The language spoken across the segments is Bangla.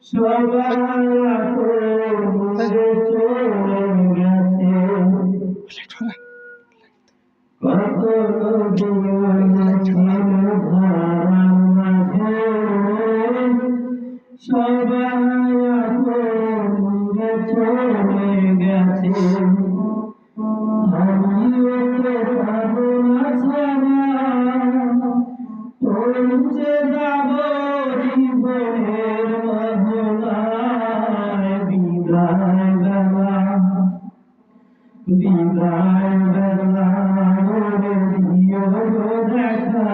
সবাই চলে গেছে কত মাঝে সবাই চলে গেছে আমিও তো পাবো না ছাড়া পৌঁছে যাব জীবনের মহলায় বিদায় বেলা দিও গো দেখা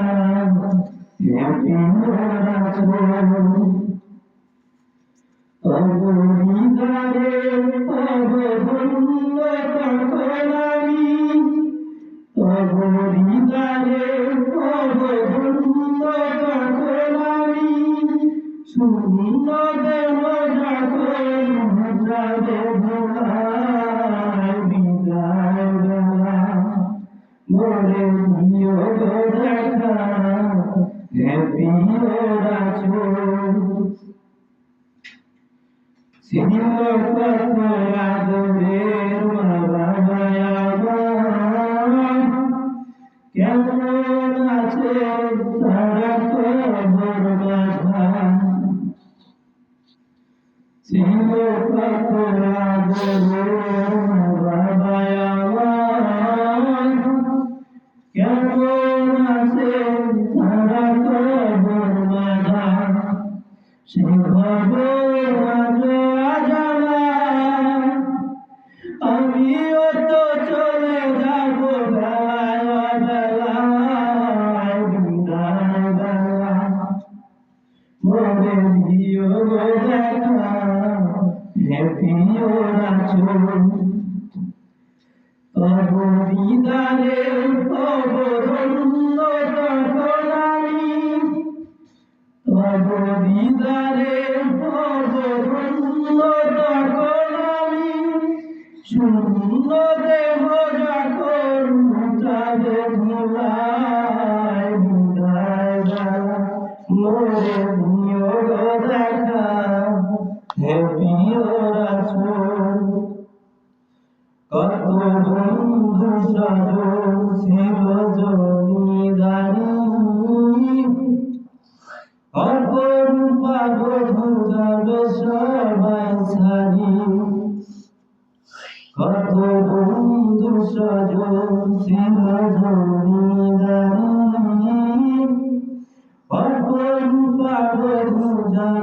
অবরিদারে অবধন্য তখন আমি অবরিদারে অবধন্য তখন আমি শূন্য দেহ যখন যাবে ভোলায় বিদায় বেলা মরে দিও গো দেখা ছিল কত আদরের মা-বাবা আমার কেমন আছে তারা খবর বাঁধা ছিল কত আদরের মা-বাবা আমার কেমন আছে তারা খবর বাঁধা সে খবর আমিও তো চলে যাব বেলায় বেলায় বিদায় বেলা মরে দিও গো দেখা প্রিয় রাসূল তব দিদারে তব ধন্য তখন আমি তব দিদারে তব ধন্য তখন আমি শূন্য দেহ যখন যাবে ভোলায় বিদায় বেলা মরে দিও গো দেখা প্রিয় রাসূল কত বন্ধু সজন ছিল জমিদারি অপরূপা বধূ যাবে সবাই ছাড়ি কত বন্ধু সজন ছিল জমি